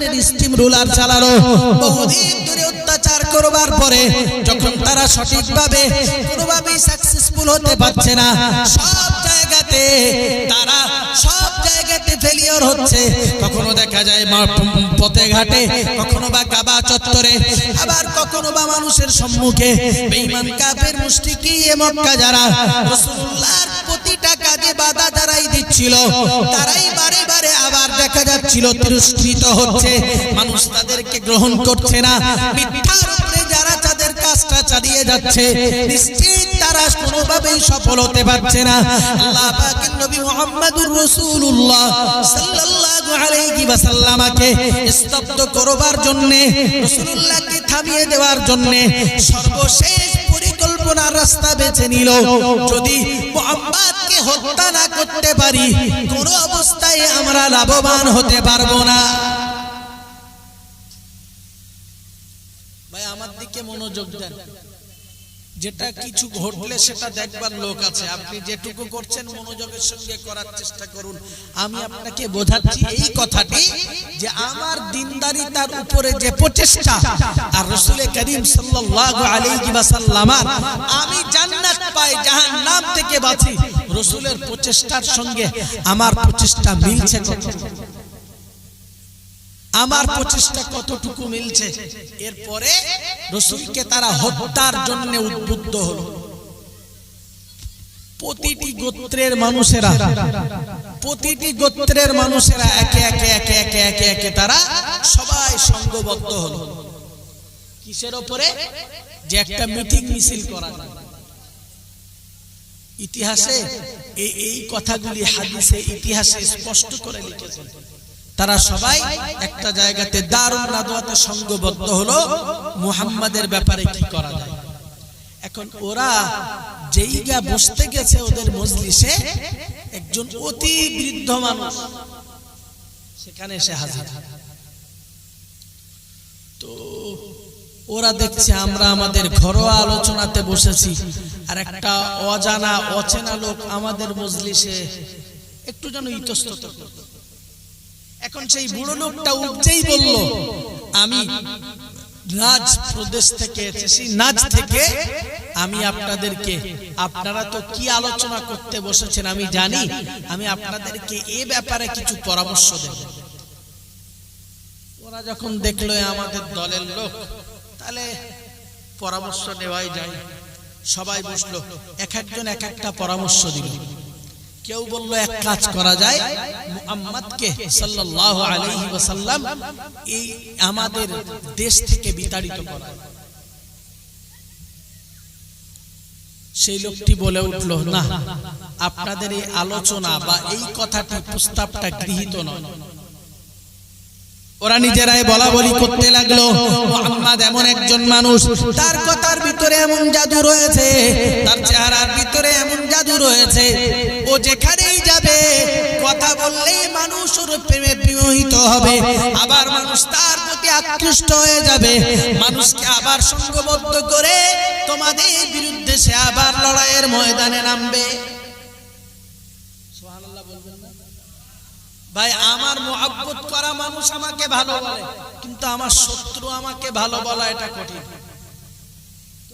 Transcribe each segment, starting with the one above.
রাজাদের steam ruler চালালো, বহুদিন ধরে অত্যাচার করবার পরে যখন তারা সঠিকভাবে কোনোভাবেই সাকসেসফুল হতে পারছে না, সব জায়গাতে তারা ফেলিওর হচ্ছে। কখনো দেখা যায় পথে ঘাটে, কখনো বা কাবা চত্বরে, আবার কখনো বা মানুষের সম্মুখে বেঈমান কাফের মুশরিকি মক্কা যারা রাসূলুল্লাহর প্রতিটা কাজে বাধা যারাই দিচ্ছিল, তারাই বারে বারে আবার দেখা যাচ্ছিল তিরস্কৃত হচ্ছে, মানুষ তাদেরকে গ্রহণ করছে না। মিথ্যার উপরে যারা তাদের কাজটা চালিয়ে যাচ্ছে, নিশ্চিত তারা কোনোভাবেই সফল হতে পারছে না। আল্লাহ পাকের নবী মুহাম্মদুর রাসূলুল্লাহ সাল্লাল্লাহু আলাইহি ওয়াসাল্লামকে স্তব্ধ করবার জন্য, রাসূলুল্লাহকে থামিয়ে দেওয়ার জন্য সর্বশেষ পরিকল্পনার রাস্তা বেছে নিল। যদি মুহাম্মদকে হত্যা না করতে পারি, কোনো অবস্থায় আমরা লাভবান হতে পারবো না। ভাই আমার দিকে মনোযোগ দেন। যেটা কিছু ঘটলে সেটা দেখবার লোক আছে, আপনি যেটুকু করছেন মনোযোগের সঙ্গে করার চেষ্টা করুন। আমি আপনাকে বোঝাচ্ছি এই কথাটি যে আমার দিনদারিতার উপরে যে প্রচেষ্টা, আর রাসূল করিম সাল্লাল্লাহু আলাইহি ওয়াসাল্লাম আমি জান্নাত পাই জাহান্নাম থেকে বাঁচি, রাসূলের প্রচেষ্টার সঙ্গে আমার প্রচেষ্টা মিলছে কতটুকু, আমার প্রচেষ্টা কতটুকু মিলছে। এরপরে রাসূলকে তারা হত্যার জন্য উদ্বুদ্ধ হলো। প্রতিটি গোত্রের মানুষেরা একে একে তারা সবাই সংঘবদ্ধ হলো। কিসের উপরে? যে একটা মিটিং মিছিল করা যায়। ইতিহাসে এই কথাগুলি হাদিসে ইতিহাসে স্পষ্ট করে লিখেছেন। তারা সবাই একটা জায়গাতে দারুন নাদওয়াতে সংঘবদ্ধ হলো মুহাম্মাদের ব্যাপারে কি করা যায়। এখন ওরা যেইগা বসতে গেছে ওদের মজলিসে, একজন অতি বৃদ্ধ মানুষ সেখানে এসে হাজির। তো ওরা দেখছে আমরা আমাদের ঘরোয়া আলোচনাতে বসেছি, আর একটা অজানা অচেনা লোক আমাদের মজলিসে একটু যেন ইতস্তত করছে। এখন সেই বুড়ো লোকটা উঠেই বলল, আমি নাজ প্রদেশ থেকে এসেছি, নাজ থেকে আমি আপনাদেরকে, আপনারা তো কি আলোচনা করতে বসেছেন আমি জানি, আমি আপনাদেরকে এ ব্যাপারে কিছু পরামর্শ দেব। ওরা যখন দেখলো আমাদের দলের লোক, তাহলে পরামর্শ নেওয়াই যায়। সবাই বসলো, এক একজন এক একটা পরামর্শ দিল। কেউ বলল এক কাজ করা যায়, মুহাম্মদকে সাল্লাল্লাহু আলাইহি ওয়াসাল্লাম এই আমাদের দেশ থেকে বিতাড়িত করা। সেই লোকটি বলে উঠল, না, আপনাদের এই আলোচনা বা এই কথাটি প্রস্তাবটা গৃহীত নয়। ওরা নিজেরাই বলা বলি করতে লাগলো, মুহাম্মদ এমন একজন মানুষ, তার কথার ভিতরে এমন জাদু রয়েছে, তার চেহারার ভিতরে এমন জাদু রয়েছে, ও যেখানেই যাবে কথা বললেই মানুষ ওর প্রেমে বিমোহিত হবে, আবার মানুষ তার প্রতি আকৃষ্ট হয়ে যাবে, মানুষকে আবার সংঘবদ্ধ করে তোমাদের বিরুদ্ধে সে আবার লড়াইয়ের ময়দানে নামবে। সুবহানাল্লাহ বলবেন না? ভাই আমার মুহাব্বত করা মানুষ আমাকে ভালো বলে, কিন্তু আমার শত্রু আমাকে ভালো বলা এটা কঠিন।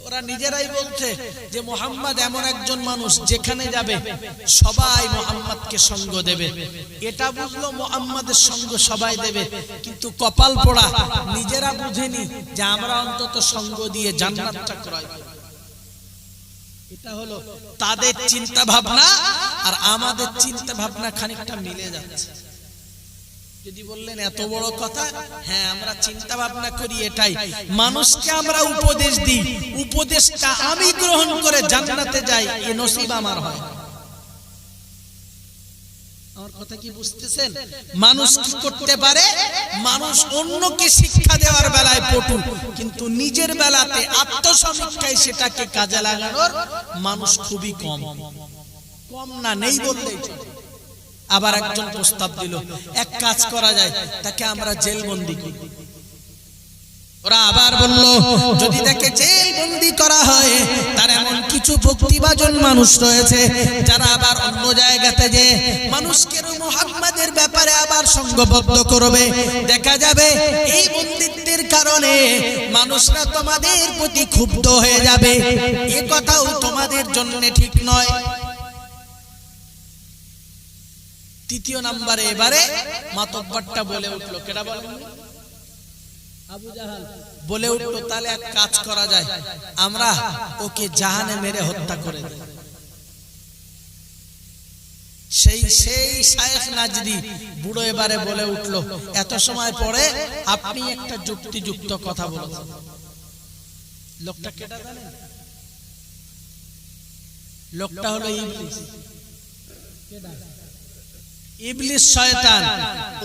ওরা নিজেরাই বলছে যে মুহাম্মদ এমন একজন মানুষ, যেখানে যাবে সবাই মুহাম্মদকে সঙ্গ দেবে। এটা বুঝলো মুহাম্মদের সঙ্গ সবাই দেবে, কিন্তু কপাল পোড়া নিজেরা বুঝেনি যে আমরা অন্তত সঙ্গ দিয়ে জান্নাতটা ক্রয় করব। এটা হলো তাদের চিন্তা ভাবনা আর আমাদের চিন্তা ভাবনা খানিকটা মিলে যাচ্ছে। যদি বললেন এত বড় কথা, হ্যাঁ আমরা চিন্তা ভাবনা করি এটাই, মানুষকে আমরা উপদেশ দিই, উপদেশটা আমি গ্রহণ করে জান্নাতে যাই, এ নসিব আমার হয়। আমার কথা কি বুঝতেছেন? মানুষ কি করতে পারে? মানুষ অন্যকে শিক্ষা দেওয়ার বেলায় পটু, কিন্তু নিজের বেলাতে আত্মসমীক্ষায় সেটাকে কাজে লাগানোর মানুষ খুবই কম। কম না, নেই বললেই চলে। আবার একজন প্রস্তাব দিল, এক কাজ করা যায়, তাকে আমরা জেলবন্দি করি। ওরা আবার বলল, যদি তাকে জেল বন্দি করা হয়, তার এমন কিছু ভক্তিভাজন মানুষ রয়েছে যারা আবার অন্য জায়গাতে যে মানুষকে মুহাম্মাদের ব্যাপারে আবার সংঘবদ্ধ করবে। দেখা যাবে এই বন্দিত্বের কারণে মানুষরা তোমাদের প্রতি ক্ষুব্ধ হয়ে যাবে। এ কথাও তোমাদের জন্য ঠিক নয়। তৃতীয় নম্বরে এবারে মাতব্বরটা বলে উঠলো, কেডা বলেন? আবু জাহাল বলে উঠলো, তাহলে এক কাজ করা যায়, আমরা ওকে জাহানে মেরে হত্যা করে দেই। সেই শায়েখ নাজদি বুড়ো এবারে বলে উঠলো, এত সময় পরে আপনি একটা যুক্তিযুক্ত কথা বলেছেন। লোকটা কেডা জানেন? লোকটা হলো ইবলিস। কেডা? ইবলিস শয়তান।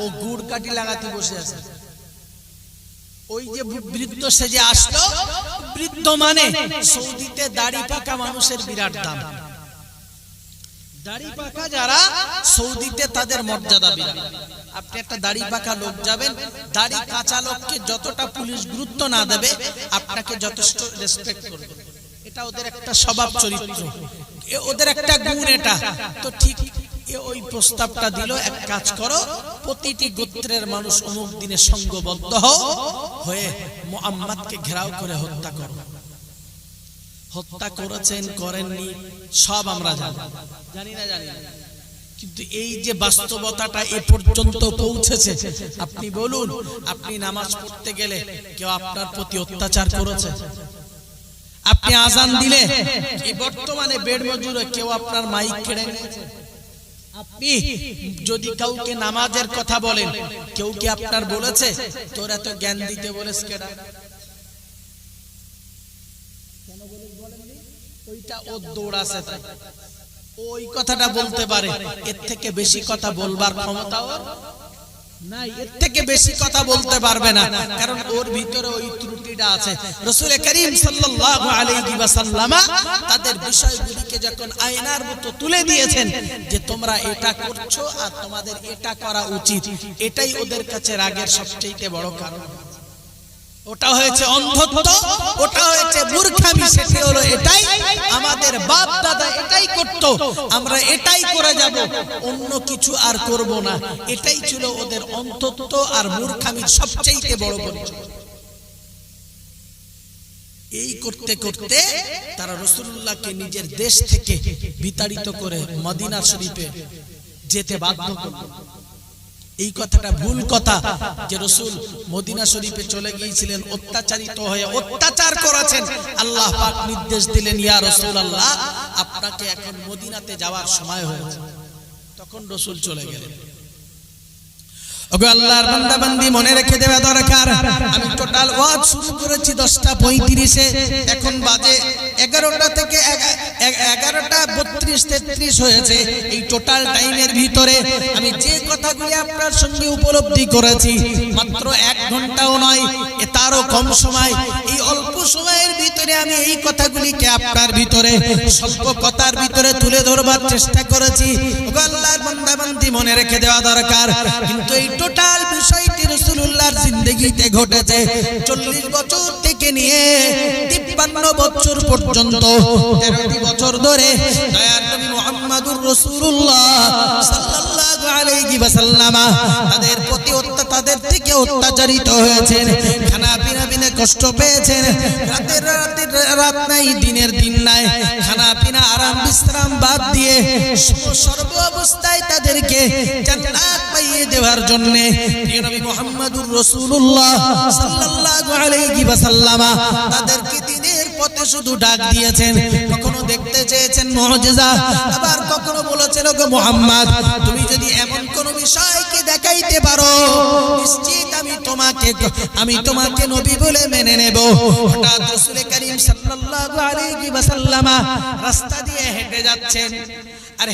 ও গুড় কাটি লাগাতে বসে আছে। ওই যে বৃদ্ধ সেজে আসলো, বৃদ্ধ মানে সৌদিতে দাড়ি পাকা মানুষের বিরাট দাম। দাড়ি পাকা যারা সৌদিতে তাদের মর্যাদা বিরাট। আপনি একটা দাড়ি পাকা লোক যাবেন, দাড়ি কাঁচা লোককে যতটা পুলিশ গুরুত্ব না দেবে, আপনাকে যথেষ্ট রেসপেক্ট করবে। এটা ওদের একটা স্বভাব চরিত্র, ওদের একটা গুণ এটা। তো ঠিক ওই প্রস্তাবটা দিল, এক কাজ করো, প্রতিটি গোত্রের মানুষ অমুক দিনে সংঘবদ্ধ হয়ে মুহাম্মদকে ঘেরাও করে হত্যা করো। হত্যা করেছেন করেননি সব আমরা জানি না, কিন্তু এই যে বাস্তবতাটা এ পর্যন্ত পৌঁছেছে, আপনি বলুন, আপনি নামাজ পড়তে গেলে কেউ আপনার প্রতি অত্যাচার করেছে? আপনি আজান দিলে, এই বর্তমানে বেড মজুরে কেউ আপনার মাইক কেড়ে নিয়েছে? আপনি যদি কাউকে নামাজের কথা বলেন, কেউ কি আপনার বলেছে তোর এত জ্ঞান দিতে বলেছে? কেডা? ওইটা ও দৌড়াছে, তাই ওই কথাটা বলতে পারে। এর থেকে বেশি কথা বলবার ক্ষমতা ওর নাই, এর থেকে বেশি কথা বলতে পারবে না, কারণ ওর ভিতরে ওই ত্রুটিটা আছে। রাসূল করিম সাল্লাল্লাহু আলাইহি ওয়াসাল্লাম তাদের বিষয়গুলিকে যখন আয়নার মতো তুলে দিয়েছেন যে তোমরা এটা করছো আর তোমাদের এটা করা উচিত, এটাই ওদের কাছে রাগের সবচেয়ে বড় কারণ। ওটা হয়েছে অন্ধত্ব, ওটা হয়েছে মূর্খামি। সেটি হলো এটাই, আমাদের বাপ দাদা এটাই করত, আমরা এটাই করে যাব, অন্য কিছু আর করব না। এটাই ছিল ওদের অন্ধত্ব আর মূর্খামির সবচেয়ে বড় পরিচয়। এই করতে করতে তারা রাসূলুল্লাহকে নিজের দেশ থেকে বিতাড়িত করে মদিনা শরীফে যেতে বাধ্য করল। এই কথাটা ভুল কথা যে রাসূল মদিনা শরীফে চলে গিয়েছিলেন অত্যাচারিত হয়ে, অত্যাচার করেছেন। আল্লাহ পাক নির্দেশ দিলেন, ইয়া রাসূলুল্লাহ, আপনাকে এখন মদিনাতে যাওয়ার সময় হয়েছে। তখন রাসূল চলে গেলেন। ওগো আল্লাহর বান্দা বান্দি, মনে রেখে দেওয়া দরকার, আমি টোটাল ওয়াজ শুরু করেছি 10:35-এ, এখন বাজে 11টা থেকে 11:32-33 হয়েছে। এই টোটাল টাইমের ভিতরে আমি যে কথাগুলি আপনার সঙ্গে উপলব্ধি করেছি, মাত্র 1 ঘন্টাও নয়, তারও কম সময়, এই অল্প সময়ের ভিতরে আমি এই কথাগুলিকে আপনার ভিতরে স্বল্প কথার ভিতরে তুলে ধরবার চেষ্টা করেছি। ওগো আল্লাহর বান্দা বান্দি, মনে রেখে দেওয়া দরকার, কিন্তু এই টোটাল বিষয়টি রাসূলুল্লাহর জিন্দেগিতে ঘটেছে 40 বছর থেকে নিয়ে 53 বছর পর্যন্ত, 13টি বছর ধরে দয়ার নবী মুহাম্মদুর রাসূলুল্লাহ সাল্লাল্লাহু আলাইহি ওয়াসাল্লাম তাদের প্রতি তাদের থেকে অত্যাচারিত হয়েছেন, খানা পিনা বিনে কষ্ট পেয়েছেন, রাত নাই দিনের দিন নাই, খানা পিনা আরাম বিশ্রাম বাদ দিয়ে সর্ব অবস্থায় তাদেরকে জান্নাত পাইয়ে দেওয়ার জন্য প্রিয় নবী মুহাম্মদুর রাসূলুল্লাহ সাল্লাল্লাহু আলাইহি ওয়াসাল্লাম তাদেরকে দ্বীনের পথে শুধু ডাক দিয়েছেন। কখনো দেখতে চেয়েছেন মুজিজা, আবার কখনো বলেছেন, ওগো মুহাম্মদ, তুমি যদি এমন কোন বিষয়কে দেখাইতে পারো, নিশ্চিত আমি তোমাকে নবী বলে মেনে নেব। হঠাৎ রাসূল করিম সাল্লাল্লাহু আলাইহি ওয়াসাল্লাম রাস্তা দিয়ে হেঁটে যাচ্ছেন, আর